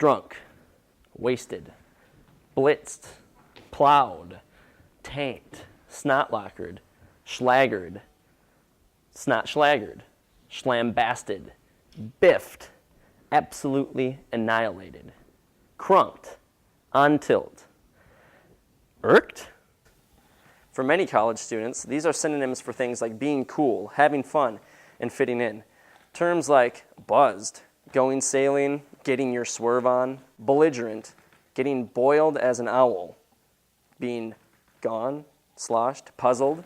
drunk, wasted, blitzed, plowed, tanked, snot-lockered, schlaggered, snot-schlaggered, schlambasted, biffed, absolutely annihilated, crunked, on tilt, irked. For many college students, these are synonyms for things like being cool, having fun, and fitting in. Terms like buzzed, going sailing, getting your swerve on, belligerent, getting boiled as an owl, being gone, sloshed, puzzled.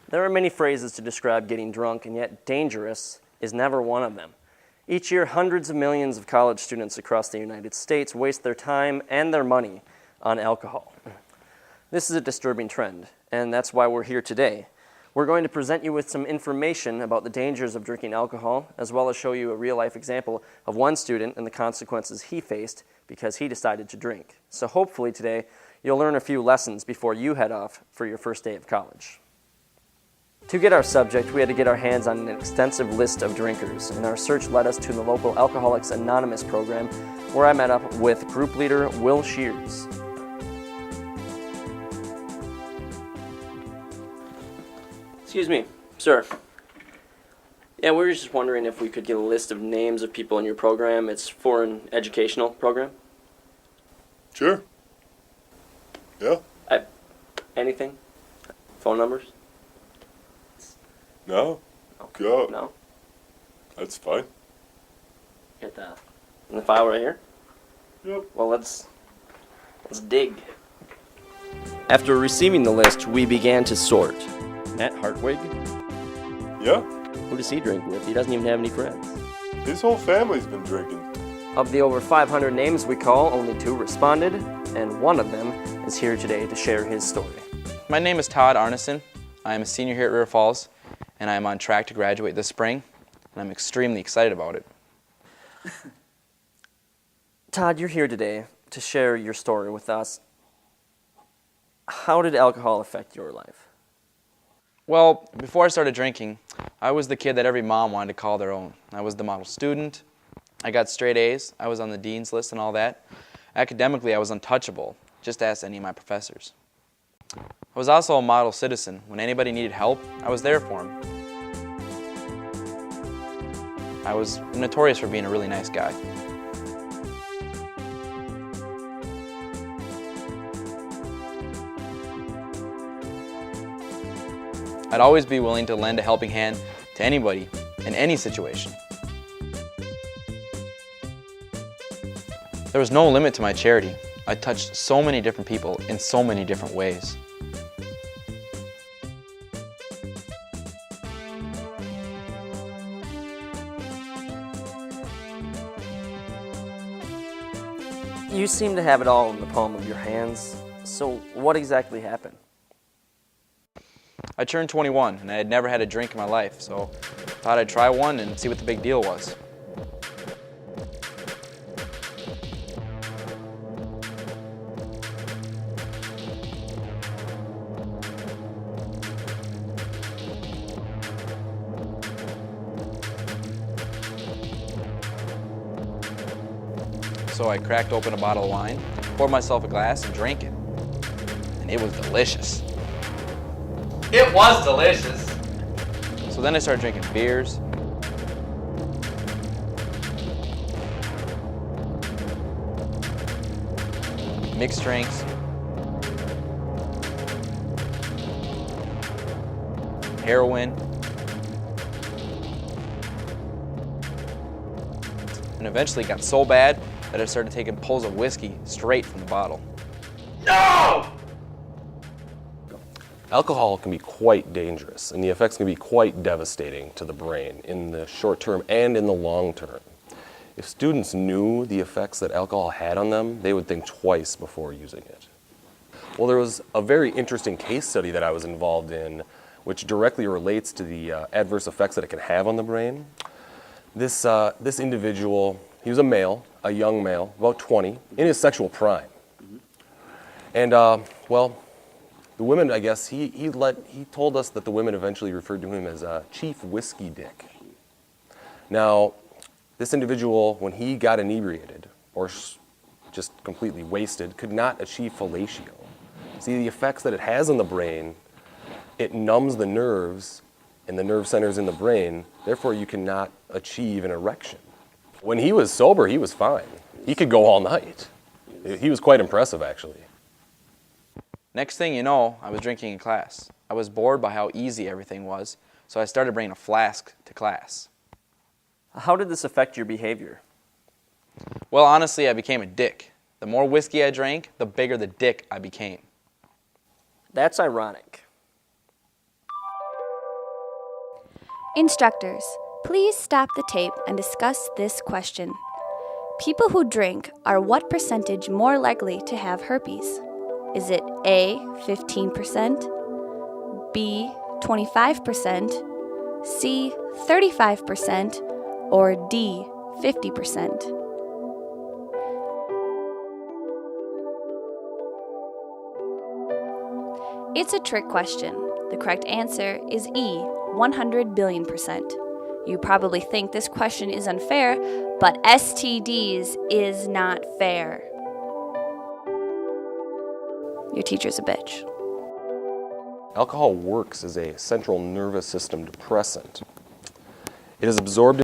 There are many phrases to describe getting drunk, and yet dangerous is never one of them. Each year, hundreds of millions of college students across the United States waste their time and their money on alcohol. This is a disturbing trend, and that's why we're here today. We're going to present you with some information about the dangers of drinking alcohol, as well as show you a real-life example of one student and the consequences he faced because he decided to drink. So hopefully today, you'll learn a few lessons before you head off for your first day of college. To get our subject, we had to get our hands on an extensive list of drinkers, and our search led us to the local Alcoholics Anonymous program, where I met up with group leader Will Shears. Excuse me, sir. Yeah, we were just wondering if we could get a list of names of people in your program. It's for an educational program. Sure. Yeah. Anything? Phone numbers? No. Okay. Go. No? That's fine. Get that in the file right here? Yep. Well, let's dig. After receiving the list, we began to sort. Matt Hartwig? Yeah. Who does he drink with? He doesn't even have any friends. His whole family's been drinking. Of the over 500 names we call, only 2 responded, and one of them is here today to share his story. My name is Todd Arneson. I am a senior here at River Falls, and I am on track to graduate this spring, and I'm extremely excited about it. Todd, you're here today to share your story with us. How did alcohol affect your life? Well, before I started drinking, I was the kid that every mom wanted to call their own. I was the model student. I got straight A's. I was on the dean's list and all that. Academically, I was untouchable. Just ask any of my professors. I was also a model citizen. When anybody needed help, I was there for them. I was notorious for being a really nice guy. I'd always be willing to lend a helping hand to anybody in any situation. There was no limit to my charity. I touched so many different people in so many different ways. You seem to have it all in the palm of your hands, so what exactly happened? I turned 21 and I had never had a drink in my life, so thought I'd try one and see what the big deal was. So I cracked open a bottle of wine, poured myself a glass, and drank it. And it was delicious. It was delicious. So then I started drinking beers, mixed drinks, heroin, and eventually got so bad that I started taking pulls of whiskey straight from the bottle. No! Alcohol can be quite dangerous, and the effects can be quite devastating to the brain in the short term and in the long term. If students knew the effects that alcohol had on them, they would think twice before using it. Well, there was a very interesting case study that I was involved in which directly relates to the adverse effects that it can have on the brain. This individual, he was a male, a young male, about 20, in his sexual prime. And, well, the women, I guess, he told us that the women eventually referred to him as Chief Whiskey Dick. Now, this individual, when he got inebriated, or just completely wasted could not achieve fellatio. See, the effects that it has on the brain, it numbs the nerves and the nerve centers in the brain, therefore you cannot achieve an erection. When he was sober, he was fine. He could go all night. He was quite impressive, actually. Next thing you know, I was drinking in class. I was bored by how easy everything was, so I started bringing a flask to class. How did this affect your behavior? Well, honestly, I became a dick. The more whiskey I drank, the bigger the dick I became. That's ironic. Instructors, please stop the tape and discuss this question. People who drink are what percentage more likely to have herpes? Is it A, 15%, B, 25%, C, 35%, or D, 50%? It's a trick question. The correct answer is E, 100 billion%. You probably think this question is unfair, but STDs is not fair. Your teacher's a bitch. Alcohol works as a central nervous system depressant. It is absorbed